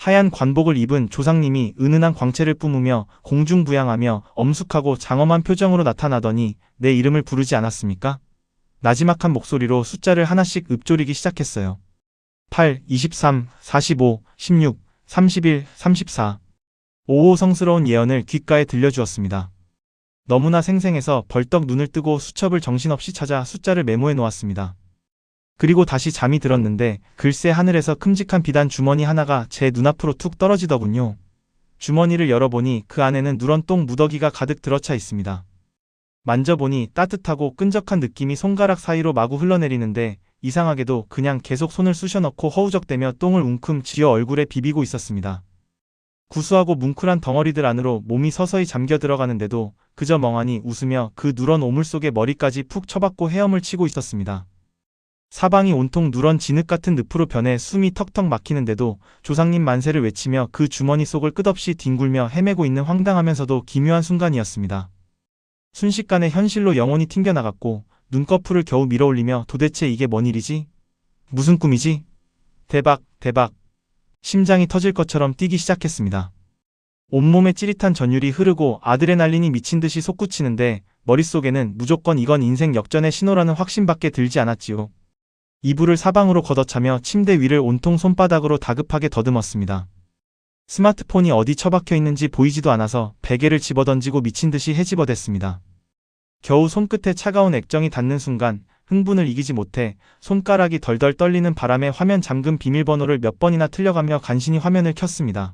하얀 관복을 입은 조상님이 은은한 광채를 뿜으며 공중부양하며 엄숙하고 장엄한 표정으로 나타나더니 내 이름을 부르지 않았습니까? 나지막한 목소리로 숫자를 하나씩 읊조리기 시작했어요. 8, 23, 45, 16, 31, 34. 오호성스러운 예언을 귓가에 들려주었습니다. 너무나 생생해서 벌떡 눈을 뜨고 수첩을 정신없이 찾아 숫자를 메모해 놓았습니다. 그리고 다시 잠이 들었는데 글쎄 하늘에서 큼직한 비단 주머니 하나가 제 눈앞으로 툭 떨어지더군요. 주머니를 열어보니 그 안에는 누런 똥 무더기가 가득 들어차 있습니다. 만져보니 따뜻하고 끈적한 느낌이 손가락 사이로 마구 흘러내리는데 이상하게도 그냥 계속 손을 쑤셔넣고 허우적대며 똥을 웅큼 쥐어 얼굴에 비비고 있었습니다. 구수하고 뭉클한 덩어리들 안으로 몸이 서서히 잠겨 들어가는데도 그저 멍하니 웃으며 그 누런 오물 속에 머리까지 푹 쳐박고 헤엄을 치고 있었습니다. 사방이 온통 누런 진흙 같은 늪으로 변해 숨이 턱턱 막히는데도 조상님 만세를 외치며 그 주머니 속을 끝없이 뒹굴며 헤매고 있는 황당하면서도 기묘한 순간이었습니다. 순식간에 현실로 영혼이 튕겨나갔고 눈꺼풀을 겨우 밀어올리며 도대체 이게 뭔 일이지? 무슨 꿈이지? 대박, 대박. 심장이 터질 것처럼 뛰기 시작했습니다. 온몸에 찌릿한 전율이 흐르고 아드레날린이 미친 듯이 솟구치는데 머릿속에는 무조건 이건 인생 역전의 신호라는 확신밖에 들지 않았지요. 이불을 사방으로 걷어차며 침대 위를 온통 손바닥으로 다급하게 더듬었습니다. 스마트폰이 어디 처박혀 있는지 보이지도 않아서 베개를 집어던지고 미친 듯이 헤집어댔습니다. 겨우 손끝에 차가운 액정이 닿는 순간 흥분을 이기지 못해 손가락이 덜덜 떨리는 바람에 화면 잠금 비밀번호를 몇 번이나 틀려가며 간신히 화면을 켰습니다.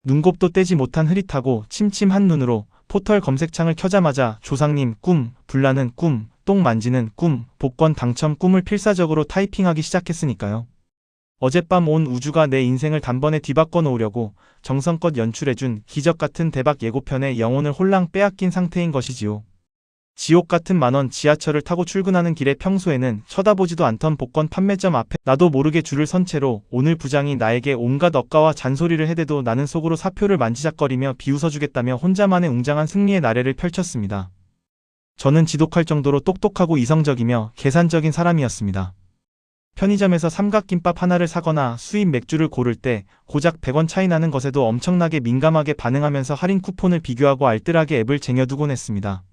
눈곱도 떼지 못한 흐릿하고 침침한 눈으로 포털 검색창을 켜자마자 조상님 꿈, 불나는 꿈, 똥 만지는 꿈, 복권 당첨 꿈을 필사적으로 타이핑하기 시작했으니까요. 어젯밤 온 우주가 내 인생을 단번에 뒤바꿔 놓으려고 정성껏 연출해준 기적같은 대박 예고편에 영혼을 홀랑 빼앗긴 상태인 것이지요. 지옥 같은 만원 지하철을 타고 출근하는 길에 평소에는 쳐다보지도 않던 복권 판매점 앞에 나도 모르게 줄을 선 채로 오늘 부장이 나에게 온갖 억가와 잔소리를 해대도 나는 속으로 사표를 만지작거리며 비웃어주겠다며 혼자만의 웅장한 승리의 나래를 펼쳤습니다. 저는 지독할 정도로 똑똑하고 이성적이며 계산적인 사람이었습니다. 편의점에서 삼각김밥 하나를 사거나 수입 맥주를 고를 때 고작 100원 차이 나는 것에도 엄청나게 민감하게 반응하면서 할인 쿠폰을 비교하고 알뜰하게 앱을 쟁여두곤 했습니다.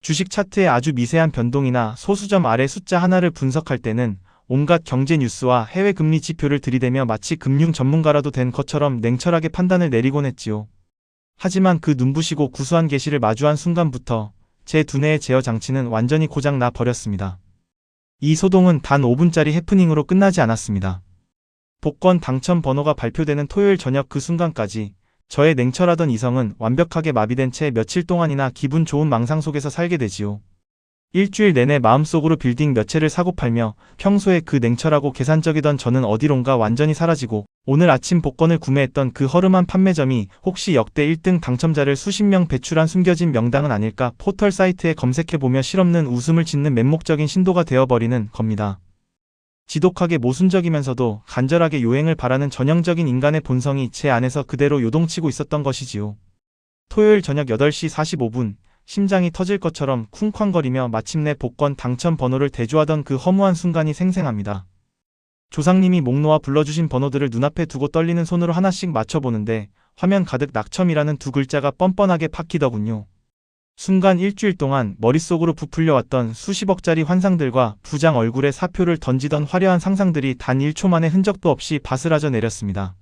주식 차트의 아주 미세한 변동이나 소수점 아래 숫자 하나를 분석할 때는 온갖 경제 뉴스와 해외 금리 지표를 들이대며 마치 금융 전문가라도 된 것처럼 냉철하게 판단을 내리곤 했지요. 하지만 그 눈부시고 구수한 계시를 마주한 순간부터 제 두뇌의 제어 장치는 완전히 고장 나 버렸습니다. 이 소동은 단 5분짜리 해프닝으로 끝나지 않았습니다. 복권 당첨 번호가 발표되는 토요일 저녁 그 순간까지 저의 냉철하던 이성은 완벽하게 마비된 채 며칠 동안이나 기분 좋은 망상 속에서 살게 되지요. 일주일 내내 마음속으로 빌딩 몇 채를 사고 팔며 평소에 그 냉철하고 계산적이던 저는 어디론가 완전히 사라지고 오늘 아침 복권을 구매했던 그 허름한 판매점이 혹시 역대 1등 당첨자를 수십 명 배출한 숨겨진 명당은 아닐까 포털 사이트에 검색해보며 실없는 웃음을 짓는 맹목적인 신도가 되어버리는 겁니다. 지독하게 모순적이면서도 간절하게 요행을 바라는 전형적인 인간의 본성이 제 안에서 그대로 요동치고 있었던 것이지요. 토요일 저녁 8시 45분 심장이 터질 것처럼 쿵쾅거리며 마침내 복권 당첨 번호를 대조하던 그 허무한 순간이 생생합니다. 조상님이 목 놓아 불러주신 번호들을 눈앞에 두고 떨리는 손으로 하나씩 맞춰보는데 화면 가득 낙첨이라는 두 글자가 뻔뻔하게 박히더군요. 순간 일주일 동안 머릿속으로 부풀려왔던 수십억짜리 환상들과 부장 얼굴에 사표를 던지던 화려한 상상들이 단 1초 만에 흔적도 없이 바스라져 내렸습니다.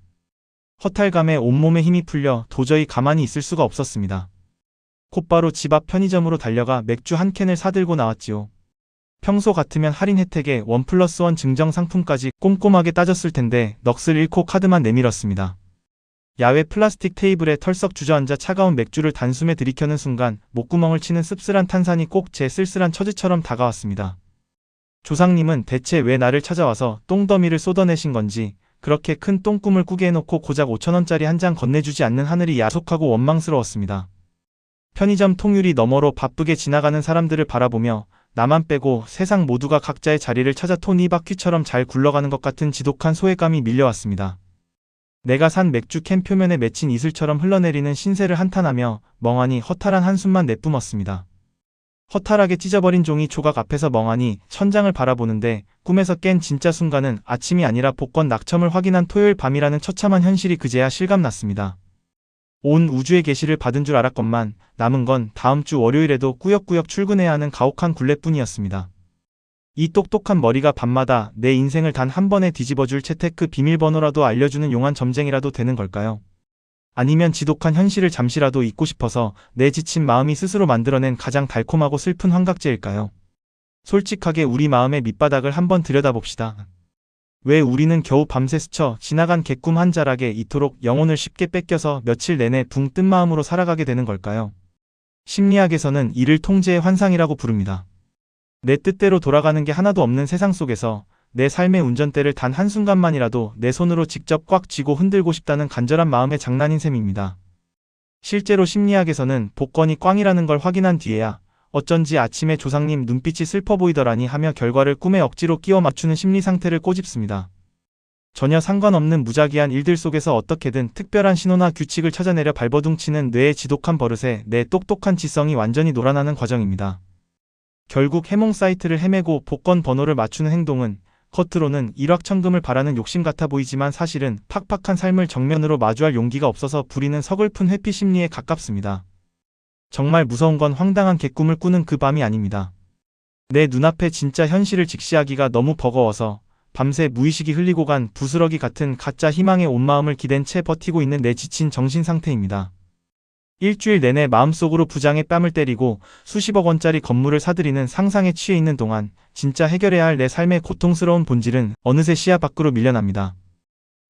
허탈감에 온몸에 힘이 풀려 도저히 가만히 있을 수가 없었습니다. 곧바로 집 앞 편의점으로 달려가 맥주 한 캔을 사들고 나왔지요. 평소 같으면 할인 혜택에 1+1 증정 상품까지 꼼꼼하게 따졌을 텐데 넋을 잃고 카드만 내밀었습니다. 야외 플라스틱 테이블에 털썩 주저앉아 차가운 맥주를 단숨에 들이켜는 순간 목구멍을 치는 씁쓸한 탄산이 꼭 제 쓸쓸한 처지처럼 다가왔습니다. 조상님은 대체 왜 나를 찾아와서 똥더미를 쏟아내신 건지 그렇게 큰 똥꿈을 꾸게 해놓고 고작 5,000원짜리 한 장 건네주지 않는 하늘이 야속하고 원망스러웠습니다. 편의점 통유리 너머로 바쁘게 지나가는 사람들을 바라보며 나만 빼고 세상 모두가 각자의 자리를 찾아 톱니바퀴처럼 잘 굴러가는 것 같은 지독한 소외감이 밀려왔습니다. 내가 산 맥주 캔 표면에 맺힌 이슬처럼 흘러내리는 신세를 한탄하며 멍하니 허탈한 한숨만 내뿜었습니다. 허탈하게 찢어버린 종이 조각 앞에서 멍하니 천장을 바라보는데 꿈에서 깬 진짜 순간은 아침이 아니라 복권 낙첨을 확인한 토요일 밤이라는 처참한 현실이 그제야 실감났습니다. 온 우주의 계시를 받은 줄 알았건만 남은 건 다음 주 월요일에도 꾸역꾸역 출근해야 하는 가혹한 굴레뿐이었습니다. 이 똑똑한 머리가 밤마다 내 인생을 단 한 번에 뒤집어줄 채테크 비밀번호라도 알려주는 용한 점쟁이라도 되는 걸까요? 아니면 지독한 현실을 잠시라도 잊고 싶어서 내 지친 마음이 스스로 만들어낸 가장 달콤하고 슬픈 환각제일까요? 솔직하게 우리 마음의 밑바닥을 한번 들여다봅시다. 왜 우리는 겨우 밤새 스쳐 지나간 개꿈 한 자락에 이토록 영혼을 쉽게 뺏겨서 며칠 내내 붕 뜬 마음으로 살아가게 되는 걸까요? 심리학에서는 이를 통제의 환상이라고 부릅니다. 내 뜻대로 돌아가는 게 하나도 없는 세상 속에서 내 삶의 운전대를 단 한순간만이라도 내 손으로 직접 꽉 쥐고 흔들고 싶다는 간절한 마음의 장난인 셈입니다. 실제로 심리학에서는 복권이 꽝이라는 걸 확인한 뒤에야 어쩐지 아침에 조상님 눈빛이 슬퍼 보이더라니 하며 결과를 꿈에 억지로 끼워 맞추는 심리 상태를 꼬집습니다. 전혀 상관없는 무작위한 일들 속에서 어떻게든 특별한 신호나 규칙을 찾아내려 발버둥치는 뇌의 지독한 버릇에 내 똑똑한 지성이 완전히 놀아나는 과정입니다. 결국 해몽 사이트를 헤매고 복권 번호를 맞추는 행동은 겉으로는 일확천금을 바라는 욕심 같아 보이지만 사실은 팍팍한 삶을 정면으로 마주할 용기가 없어서 부리는 서글픈 회피 심리에 가깝습니다. 정말 무서운 건 황당한 개꿈을 꾸는 그 밤이 아닙니다. 내 눈앞에 진짜 현실을 직시하기가 너무 버거워서 밤새 무의식이 흘리고 간 부스러기 같은 가짜 희망에 온 마음을 기댄 채 버티고 있는 내 지친 정신 상태입니다. 일주일 내내 마음속으로 부장의 뺨을 때리고 수십억 원짜리 건물을 사들이는 상상에 취해 있는 동안 진짜 해결해야 할 내 삶의 고통스러운 본질은 어느새 시야 밖으로 밀려납니다.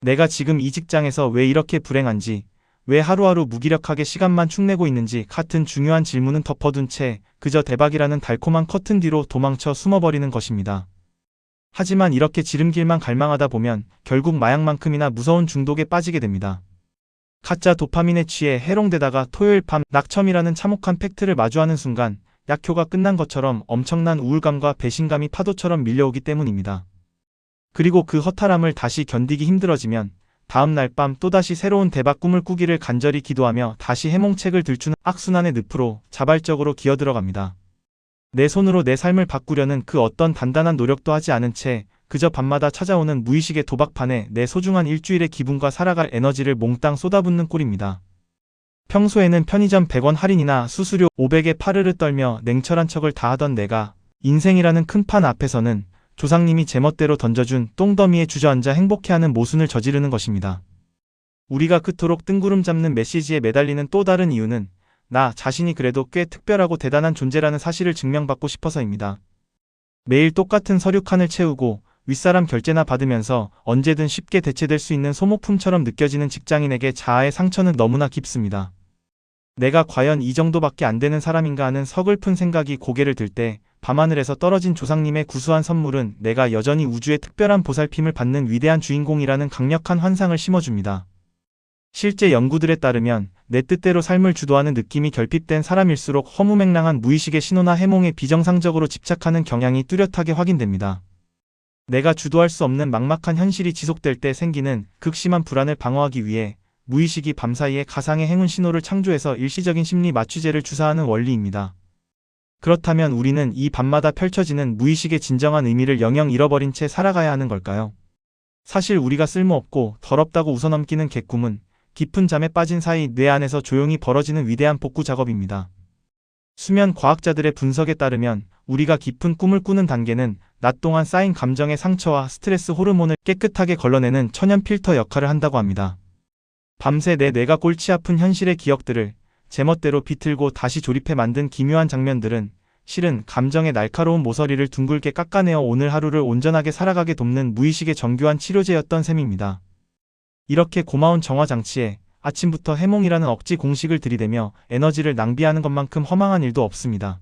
내가 지금 이 직장에서 왜 이렇게 불행한지, 왜 하루하루 무기력하게 시간만 축내고 있는지 같은 중요한 질문은 덮어둔 채 그저 대박이라는 달콤한 커튼 뒤로 도망쳐 숨어버리는 것입니다. 하지만 이렇게 지름길만 갈망하다 보면 결국 마약만큼이나 무서운 중독에 빠지게 됩니다. 가짜 도파민에 취해 해롱되다가 토요일 밤 낙첨이라는 참혹한 팩트를 마주하는 순간 약효가 끝난 것처럼 엄청난 우울감과 배신감이 파도처럼 밀려오기 때문입니다. 그리고 그 허탈함을 다시 견디기 힘들어지면 다음 날 밤 또다시 새로운 대박 꿈을 꾸기를 간절히 기도하며 다시 해몽책을 들추는 악순환의 늪으로 자발적으로 기어들어갑니다. 내 손으로 내 삶을 바꾸려는 그 어떤 단단한 노력도 하지 않은 채 그저 밤마다 찾아오는 무의식의 도박판에 내 소중한 일주일의 기분과 살아갈 에너지를 몽땅 쏟아붓는 꼴입니다. 평소에는 편의점 100원 할인이나 수수료 500에 파르르 떨며 냉철한 척을 다하던 내가 인생이라는 큰 판 앞에서는 조상님이 제멋대로 던져준 똥더미에 주저앉아 행복해하는 모순을 저지르는 것입니다. 우리가 그토록 뜬구름 잡는 메시지에 매달리는 또 다른 이유는 나 자신이 그래도 꽤 특별하고 대단한 존재라는 사실을 증명받고 싶어서입니다. 매일 똑같은 서류 칸을 채우고 윗사람 결제나 받으면서 언제든 쉽게 대체될 수 있는 소모품처럼 느껴지는 직장인에게 자아의 상처는 너무나 깊습니다. 내가 과연 이 정도밖에 안 되는 사람인가 하는 서글픈 생각이 고개를 들 때 밤하늘에서 떨어진 조상님의 구수한 선물은 내가 여전히 우주의 특별한 보살핌을 받는 위대한 주인공이라는 강력한 환상을 심어줍니다. 실제 연구들에 따르면 내 뜻대로 삶을 주도하는 느낌이 결핍된 사람일수록 허무맹랑한 무의식의 신호나 해몽에 비정상적으로 집착하는 경향이 뚜렷하게 확인됩니다. 내가 주도할 수 없는 막막한 현실이 지속될 때 생기는 극심한 불안을 방어하기 위해 무의식이 밤사이에 가상의 행운 신호를 창조해서 일시적인 심리 마취제를 주사하는 원리입니다. 그렇다면 우리는 이 밤마다 펼쳐지는 무의식의 진정한 의미를 영영 잃어버린 채 살아가야 하는 걸까요? 사실 우리가 쓸모없고 더럽다고 웃어넘기는 개꿈은 깊은 잠에 빠진 사이 뇌 안에서 조용히 벌어지는 위대한 복구 작업입니다. 수면 과학자들의 분석에 따르면 우리가 깊은 꿈을 꾸는 단계는 낮 동안 쌓인 감정의 상처와 스트레스 호르몬을 깨끗하게 걸러내는 천연 필터 역할을 한다고 합니다. 밤새 내 뇌가 골치 아픈 현실의 기억들을 제멋대로 비틀고 다시 조립해 만든 기묘한 장면들은 실은 감정의 날카로운 모서리를 둥글게 깎아내어 오늘 하루를 온전하게 살아가게 돕는 무의식의 정교한 치료제였던 셈입니다. 이렇게 고마운 정화장치에 아침부터 해몽이라는 억지 공식을 들이대며 에너지를 낭비하는 것만큼 허망한 일도 없습니다.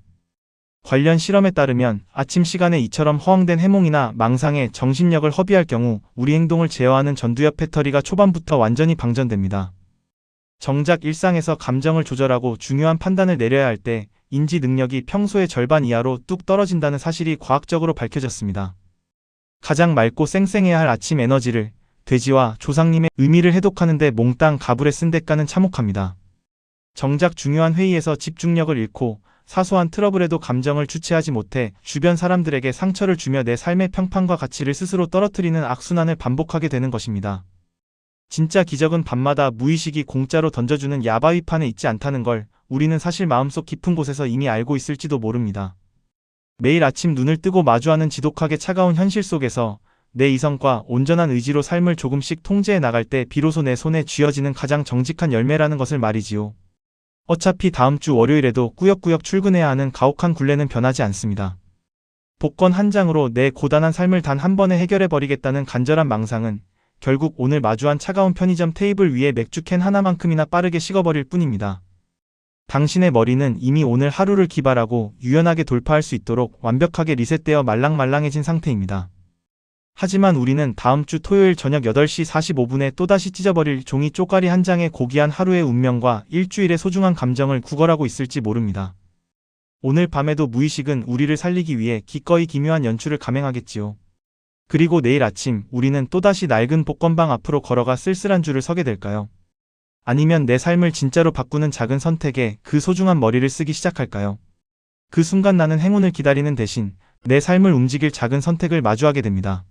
관련 실험에 따르면 아침 시간에 이처럼 허황된 해몽이나 망상에 정신력을 허비할 경우 우리 행동을 제어하는 전두엽 배터리가 초반부터 완전히 방전됩니다. 정작 일상에서 감정을 조절하고 중요한 판단을 내려야 할 때 인지 능력이 평소의 절반 이하로 뚝 떨어진다는 사실이 과학적으로 밝혀졌습니다. 가장 맑고 쌩쌩해야 할 아침 에너지를 돼지와 조상님의 의미를 해독하는 데 몽땅 가불에 쓴 대가는 참혹합니다. 정작 중요한 회의에서 집중력을 잃고 사소한 트러블에도 감정을 주체하지 못해 주변 사람들에게 상처를 주며 내 삶의 평판과 가치를 스스로 떨어뜨리는 악순환을 반복하게 되는 것입니다. 진짜 기적은 밤마다 무의식이 공짜로 던져주는 야바위판에 있지 않다는 걸 우리는 사실 마음속 깊은 곳에서 이미 알고 있을지도 모릅니다. 매일 아침 눈을 뜨고 마주하는 지독하게 차가운 현실 속에서 내 이성과 온전한 의지로 삶을 조금씩 통제해 나갈 때 비로소 내 손에 쥐어지는 가장 정직한 열매라는 것을 말이지요. 어차피 다음 주 월요일에도 꾸역꾸역 출근해야 하는 가혹한 굴레는 변하지 않습니다. 복권 한 장으로 내 고단한 삶을 단 한 번에 해결해버리겠다는 간절한 망상은 결국 오늘 마주한 차가운 편의점 테이블 위에 맥주캔 하나만큼이나 빠르게 식어버릴 뿐입니다. 당신의 머리는 이미 오늘 하루를 기발하고 유연하게 돌파할 수 있도록 완벽하게 리셋되어 말랑말랑해진 상태입니다. 하지만 우리는 다음 주 토요일 저녁 8시 45분에 또다시 찢어버릴 종이 쪼가리 한 장의 고귀한 하루의 운명과 일주일의 소중한 감정을 구걸하고 있을지 모릅니다. 오늘 밤에도 무의식은 우리를 살리기 위해 기꺼이 기묘한 연출을 감행하겠지요. 그리고 내일 아침 우리는 또다시 낡은 복권방 앞으로 걸어가 쓸쓸한 줄을 서게 될까요? 아니면 내 삶을 진짜로 바꾸는 작은 선택에 그 소중한 머리를 쓰기 시작할까요? 그 순간 나는 행운을 기다리는 대신 내 삶을 움직일 작은 선택을 마주하게 됩니다.